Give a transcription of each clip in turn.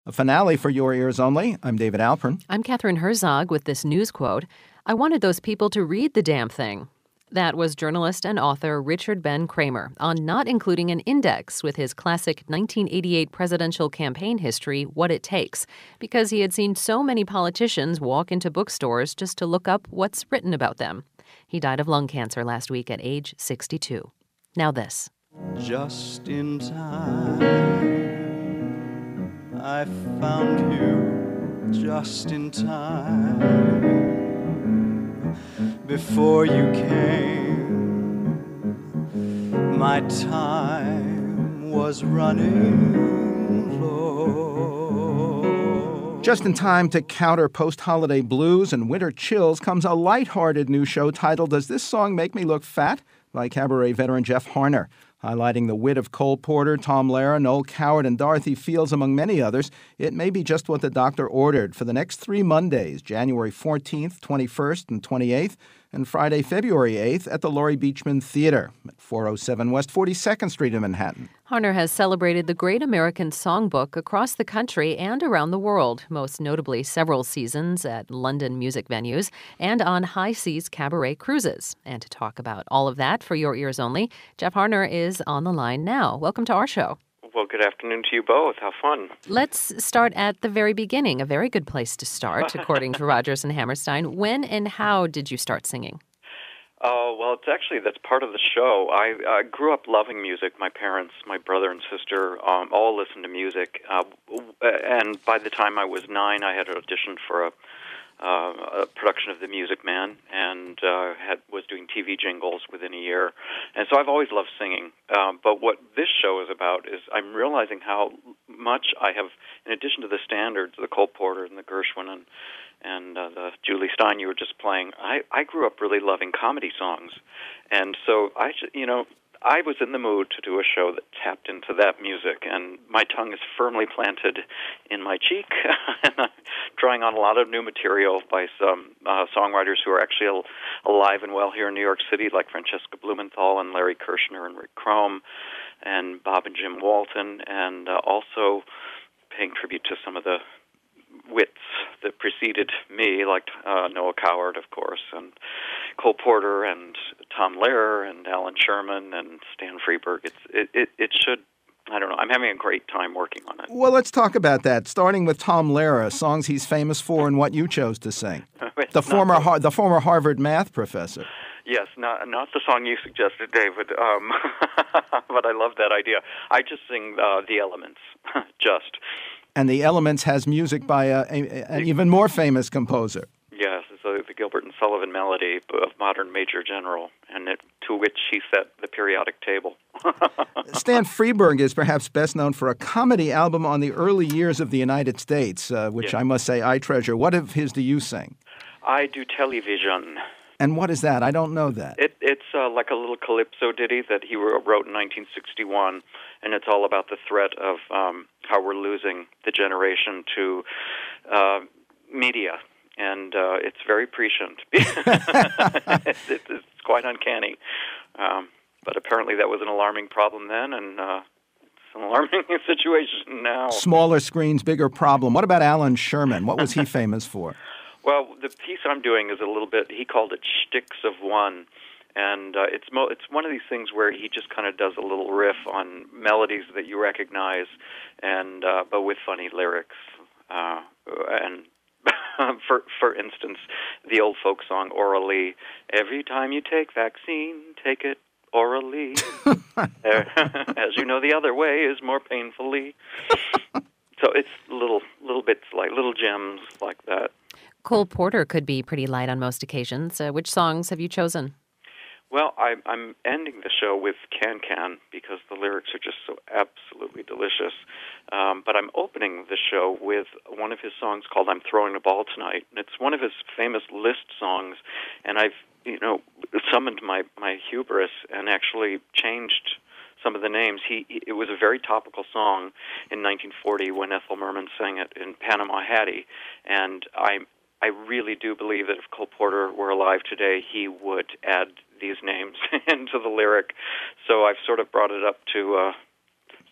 A finale for Your Ears Only. I'm David Alpern. I'm Catherine Herzog with this news quote. I wanted those people to read the damn thing. That was journalist and author Richard Ben Kramer on not including an index with his classic 1988 presidential campaign history, What It Takes, because he had seen so many politicians walk into bookstores just to look up what's written about them. He died of lung cancer last week at age 62. Now this. Just in time, I found you just in time. Before you came, my time was running low. Just in time to counter post-holiday blues and winter chills comes a lighthearted new show titled Does This Song Make Me Look Fat? By Cabaret veteran Jeff Harnar. Highlighting the wit of Cole Porter, Tom Lehrer, Noel Coward, and Dorothy Fields, among many others, it may be just what the doctor ordered for the next 3 Mondays, January 14th, 21st, and 28th, and Friday, February 8th at the Laurie Beechman Theater at 407 West 42nd Street in Manhattan. Harnar has celebrated the Great American Songbook across the country and around the world, most notably several seasons at London music venues and on high seas cabaret cruises. And to talk about all of that for Your Ears Only, Jeff Harnar is on the line now. Welcome to our show. Well, good afternoon to you both. How fun. Let's start at the very beginning. A very good place to start, according to Rodgers and Hammerstein. When and how did you start singing? Well, that's part of the show. I grew up loving music. My parents, my brother and sister, all listened to music. And by the time I was 9, I had auditioned for a production of The Music Man, and was doing TV jingles within a year. And so I've always loved singing. But what this show is about is I'm realizing how much I have, in addition to the standards, the Cole Porter and the Gershwin and the Julie Stein you were just playing, I grew up really loving comedy songs. And so I was in the mood to do a show that tapped into that music, and my tongue is firmly planted in my cheek, and I'm trying on a lot of new material by some songwriters who are actually alive and well here in New York City, like Francesca Blumenthal and Larry Kirshner and Rick Crom and Bob and Jim Walton, and also paying tribute to some of the wits that preceded me, like Noel Coward, of course, and Cole Porter and Tom Lehrer and Alan Sherman and Stan Freberg. It should, I don't know, I'm having a great time working on it. Well, let's talk about that, starting with Tom Lehrer, songs he's famous for and what you chose to sing. The former Harvard math professor. Yes, not the song you suggested, David, but I love that idea. I just sing The Elements, just. And The Elements has music by an even more famous composer. Yes, so the Gilbert and Sullivan melody of modern Major General, and to which he set the periodic table. Stan Freberg is perhaps best known for a comedy album on the early years of the United States, which I must say I treasure. What of his do you sing? I do Television. And what is that? I don't know that. It's like a little calypso ditty that he wrote in 1961, and it's all about the threat of how we're losing the generation to media. And it's very prescient. It's quite uncanny. But apparently that was an alarming problem then, and it's an alarming situation now. Smaller screens, bigger problem. What about Alan Sherman? What was he famous for? Well, the piece I'm doing is a little bit, he called it Shticks of One. And it's one of these things where he just kind of does a little riff on melodies that you recognize, and but with funny lyrics. And for instance, the old folk song Orally, every time you take vaccine, take it orally. As you know, the other way is more painfully. So it's little bits, like little gems like that. Cole Porter could be pretty light on most occasions. Which songs have you chosen? Well, I'm ending the show with Can Can because the lyrics are just so absolutely delicious. But I'm opening the show with one of his songs called I'm Throwing the Ball Tonight. And it's one of his famous list songs. And I've, summoned my hubris and actually changed some of the names. It was a very topical song in 1940 when Ethel Merman sang it in Panama Hattie. And I really do believe that if Cole Porter were alive today, he would add these names into the lyric. So I've sort of brought it up to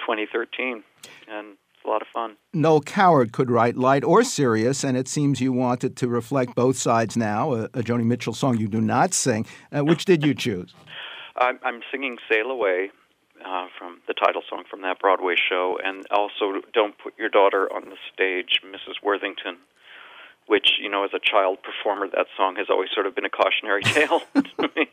2013, and it's a lot of fun. Noel Coward could write light or serious, and it seems you wanted to reflect both sides now, a Joni Mitchell song you do not sing. Which did you choose? I'm singing Sail Away from the title song from that Broadway show, and also Don't Put Your Daughter on the Stage, Mrs. Worthington, which, as a child performer, that song has always sort of been a cautionary tale to me.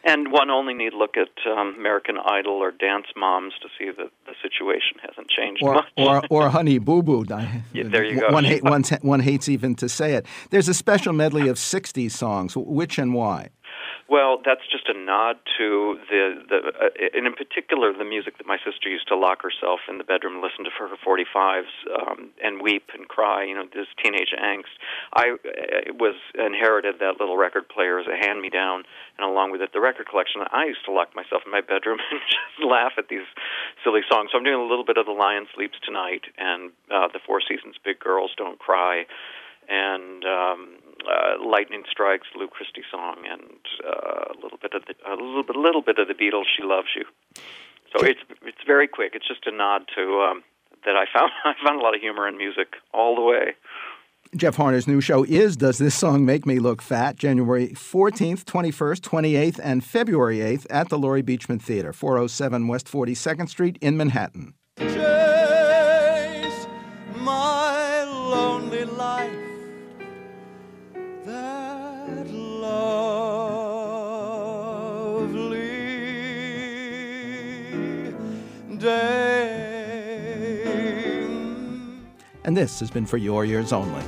And one only need look at American Idol or Dance Moms to see that the situation hasn't changed much. Or Honey Boo Boo. Yeah, there you go. One hates even to say it. There's a special medley of 60s songs. Which and why? Well, that's just a nod to and in particular, the music that my sister used to lock herself in the bedroom and listen to for her 45s and weep and cry, this teenage angst. I inherited that little record player as a hand-me-down, and along with it, the record collection. I used to lock myself in my bedroom and just laugh at these silly songs. So I'm doing a little bit of The Lion Sleeps Tonight and the Four Seasons Big Girls Don't Cry, and Lightning Strikes, Lou Christie song, and a little bit of the Beatles, She Loves You. So it's very quick. It's just a nod to that I found a lot of humor in music all the way. Jeff Harner's new show is Does This Song Make Me Look Fat? January 14th, 21st, 28th, and February 8th at the Laurie Beechman Theater, 407 West 42nd Street in Manhattan. Chase my lonely life, that lovely day. And this has been For Your Ears Only.